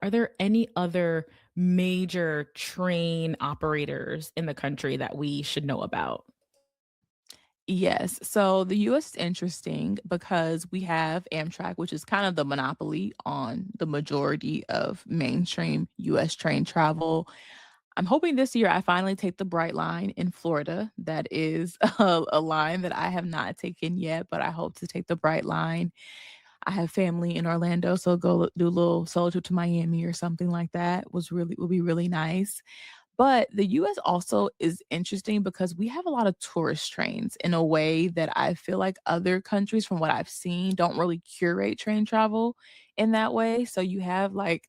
Are there any other major train operators in the country that we should know about? Yes. So the US is interesting because we have Amtrak, which is kind of the monopoly on the majority of mainstream US train travel. I'm hoping this year I finally take the Bright Line in Florida. That is a line that I have not taken yet, but I hope to take the Bright Line. I have family in Orlando, so go do a little solo trip to Miami or something like that would be really nice. But the US also is interesting because we have a lot of tourist trains in a way that I feel like other countries, from what I've seen, don't really curate train travel in that way. So you have like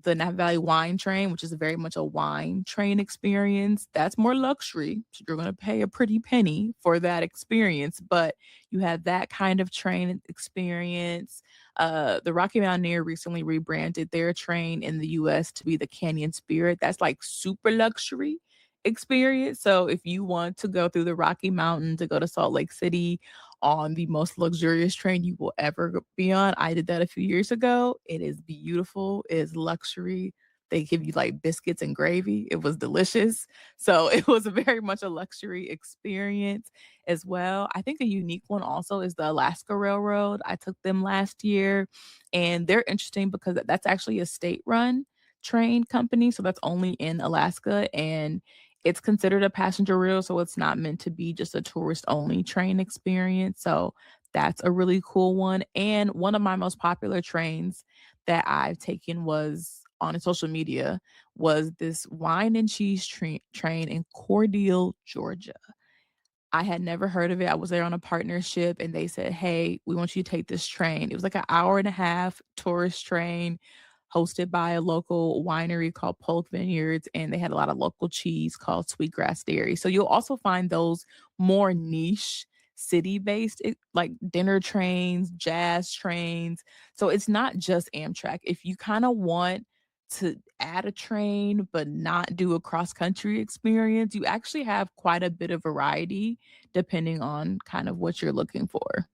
the Napa Valley Wine Train, which is very much a wine train experience. That's more luxury. So you're going to pay a pretty penny for that experience, but you have that kind of train experience. The Rocky Mountaineer recently rebranded their train in the US to be the Canyon Spirit. That's like super luxury experience. So if you want to go through the Rocky Mountain to go to Salt Lake City on the most luxurious train you will ever be on. I did that a few years ago. It is beautiful. It is luxury. They give you like biscuits and gravy. It was delicious. So it was very much a luxury experience as well. I think a unique one also is the Alaska Railroad. I took them last year and they're interesting because that's actually a state run train company. So that's only in Alaska and it's considered a passenger rail, so it's not meant to be just a tourist only train experience. So that's a really cool one. And one of my most popular trains that I've taken was on social media was this wine and cheese train in Cordele, Georgia. I had never heard of it. I was there on a partnership and they said, "Hey, we want you to take this train." It was like an hour and a half tourist train hosted by a local winery called Polk Vineyards, and they had a lot of local cheese called Sweetgrass Dairy. So you'll also find those more niche city-based like dinner trains, jazz trains. So it's not just Amtrak. If you kind of want to add a train but not do a cross country experience, you actually have quite a bit of variety depending on kind of what you're looking for.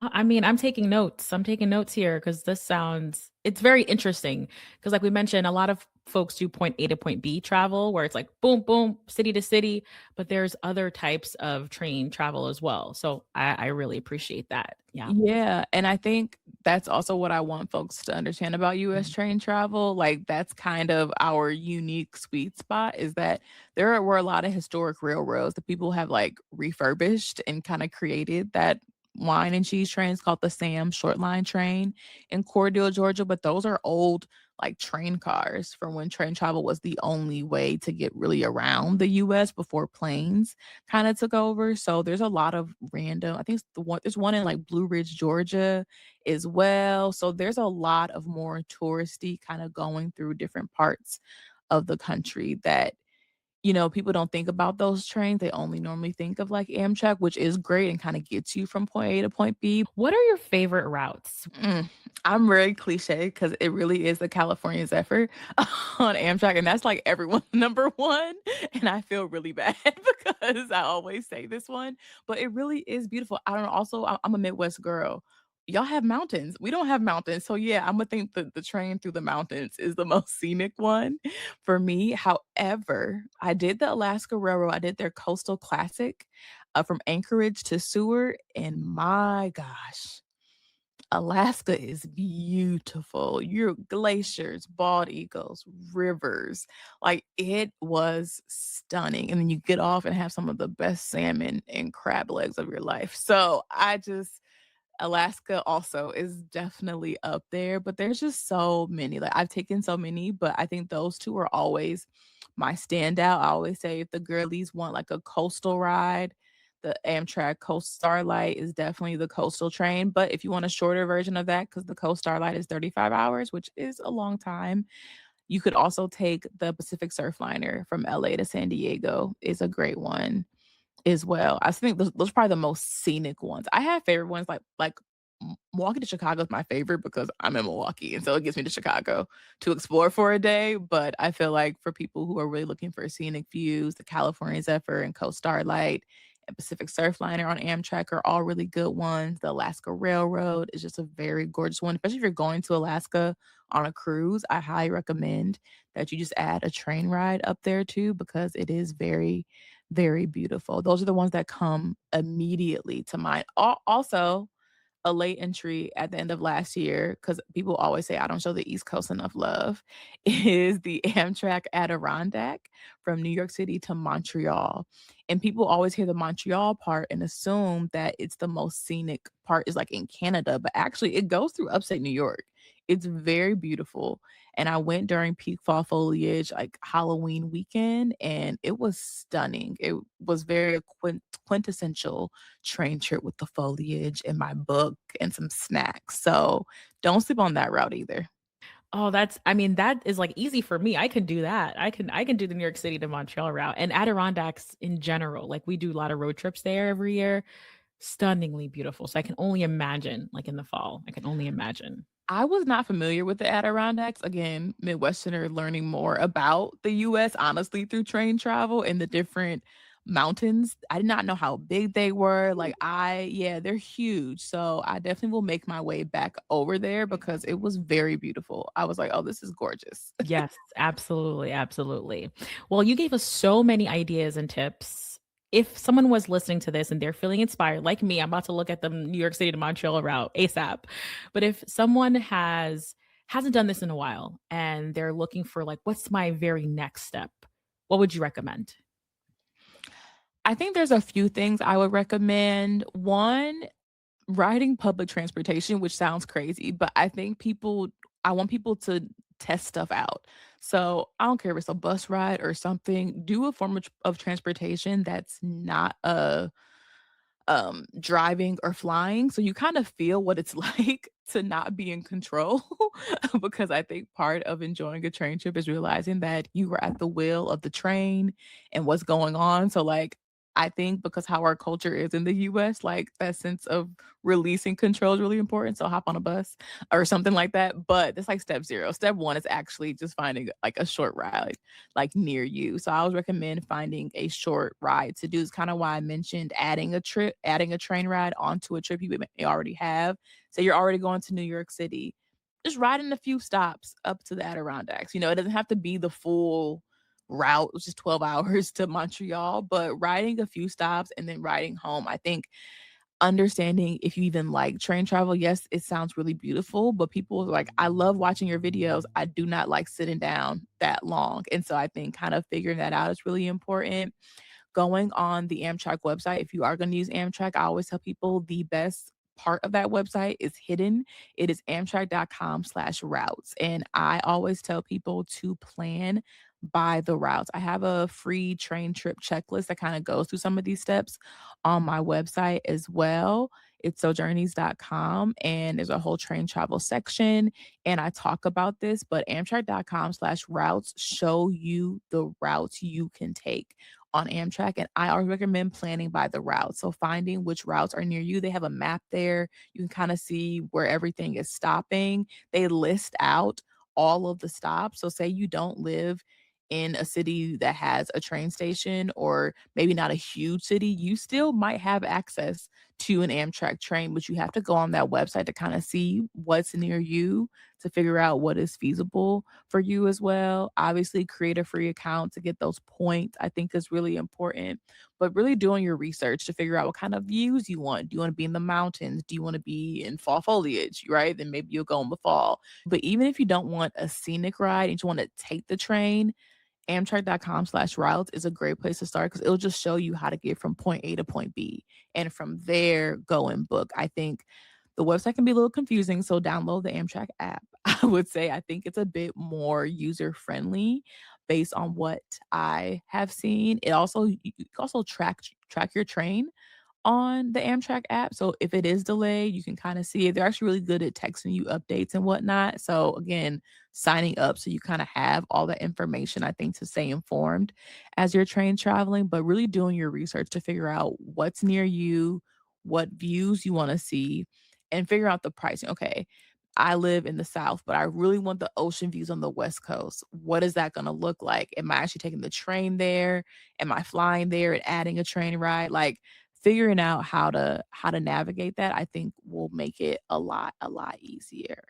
I mean, I'm taking notes. I'm taking notes here because this sounds it's very interesting. Because like we mentioned, a lot of folks do point A to point B travel where it's like boom, boom, city to city, but there's other types of train travel as well. So I really appreciate that. Yeah. Yeah, and I think that's also what I want folks to understand about US Mhm. train travel, like, that's kind of our unique sweet spot is that there were a lot of historic railroads that people have, like, refurbished and kinda created that wine and cheese trains called the Sam short line train in Cordele, Georgia, but those are old, like, train cars from when train travel was the only way to get really around the US before planes kinda took over, so there's a lot of random I think it's there's one in, like, Blue Ridge, Georgia as well, so there's a lot of more touristy kinda going through different parts of the country that, people don't think about those trains, they only normally think of, like, Amtrak, which is great and kinda gets you from point A to point B. What are your favorite routes? Mm, I'm very cliche because it really is the California Zephyr on Amtrak, and that's, like, everyone's number 1, and I feel really bad because I always say this one, but it really is beautiful. I don't know, also, I'm a Midwest girl. Y'all have mountains. We don't have mountains, so, yeah, Imma think the train through the mountains is the most scenic one for me. However, I did the Alaska Railroad. I did their Coastal Classic, from Anchorage to Seward, and my gosh, Alaska is beautiful. Your glaciers, bald eagles, rivers. Like it was stunning. And then you get off and have some of the best salmon and crab legs of your life. So Alaska also is definitely up there, but there's just so many. Like I've taken so many, but I think those two are always my standout. I always say if the girlies want like a coastal ride, the Amtrak Coast Starlight is definitely the coastal train. But if you want a shorter version of that, because the Coast Starlight is 35 hours, which is a long time, you could also take the Pacific Surfliner from LA to San Diego is a great one as well. I think those are probably the most scenic ones. I have favorite ones like Milwaukee to Chicago is my favorite because I'm in Milwaukee, and so it gets me to Chicago to explore for a day, but I feel like for people who are really looking for scenic views, the California Zephyr and Coast Starlight and Pacific Surfliner on Amtrak are all really good ones. The Alaska Railroad is just a very gorgeous one, especially if you're going to Alaska on a cruise. I highly recommend that you just add a train ride up there too, because it is very, very beautiful. Those are the ones that come immediately to mind. Also, a late entry at the end of last year, because people always say I don't show the East Coast enough love, is the Amtrak Adirondack from New York City to Montreal. And people always hear the Montreal part and assume that it's the most scenic part is like in Canada, but actually it goes through upstate New York. It's very beautiful. And I went during peak fall foliage, like Halloween weekend, and it was stunning. It was very quintessential train trip with the foliage and my book and some snacks. So don't sleep on that route either. Oh, that's I mean, that is, like, easy for me. I can do that. I can do the New York City to Montreal route, and Adirondacks in general, like, we do a lot of road trips there every year. Stunningly beautiful, so I can only imagine, like, in the fall, I can only imagine. I was not familiar with the Adirondacks. Again, Midwesterner learning more about the US, honestly, through train travel and the different mountains. I did not know how big they were. Yeah, they're huge. So I definitely will make my way back over there because it was very beautiful. I was like, oh, this is gorgeous. Yes, absolutely, absolutely. Well, you gave us so many ideas and tips. If someone was listening to this and they're feeling inspired, like me, I'm about to look at the New York City to Montreal route ASAP. But if someone hasn't done this in a while and they're looking for like, what's my very next step? What would you recommend? I think there's a few things I would recommend. One, riding public transportation, which sounds crazy, but I want people to test stuff out. So, I don't care if it's a bus ride or something, do a form of transportation that's not a driving or flying, so you kind of feel what it's like to not be in control, because I think part of enjoying a train trip is realizing that you were at the wheel of the train and what's going on. So, like, I think because how our culture is in the US, like, that sense of releasing control is really important, so hop on a bus or something like that, but that's like step 0. Step 1 is actually just finding, like, a short ride, like, near you. So I always recommend finding a short ride to do. Is kind of why I mentioned adding a train ride onto a trip you may already have. So you're already going to New York City, just riding a few stops up to the Adirondacks. It doesn't have to be the full route, which is 12 hours to Montreal, but riding a few stops and then riding home. I think understanding if you even like train travel, yes, it sounds really beautiful, but people are like, I love watching your videos. I do not like sitting down that long. And so I think kind of figuring that out is really important. Going on the Amtrak website, if you are going to use Amtrak, I always tell people the best part of that website is hidden. It is amtrak.com/routes. And I always tell people to plan by the routes. I have a free train trip checklist that kind of goes through some of these steps on my website as well. It's sojourneys.com and there's a whole train travel section. And I talk about this, but amtrak.com/routes show you the routes you can take on Amtrak. And I always recommend planning by the route. So finding which routes are near you. They have a map there. You can kind of see where everything is stopping. They list out all of the stops. So say you don't live in a city that has a train station or maybe not a huge city, you still might have access to an Amtrak train, but you have to go on that website to kind of see what's near you to figure out what is feasible for you as well. Obviously, create a free account to get those points, I think is really important. But really doing your research to figure out what kind of views you want. Do you want to be in the mountains? Do you want to be in fall foliage? Right? Then maybe you'll go in the fall. But even if you don't want a scenic ride and you want to take the train, Amtrak.com/routes is a great place to start because it'll just show you how to get from point A to point B. And from there, go and book. I think the website can be a little confusing, so download the Amtrak app. I would say I think it's a bit more user friendly based on what I have seen. You can also track your train on the Amtrak app. So if it is delayed, you can kind of see it. They're actually really good at texting you updates and whatnot. So again, signing up so you kind of have all that information, I think, to stay informed as you're train traveling, but really doing your research to figure out what's near you, what views you want to see, and figure out the pricing. Okay. I live in the South, but I really want the ocean views on the West Coast. What is that gonna look like? Am I actually taking the train there? Am I flying there and adding a train ride? Like, figuring out how to navigate that, I think will make it a lot easier.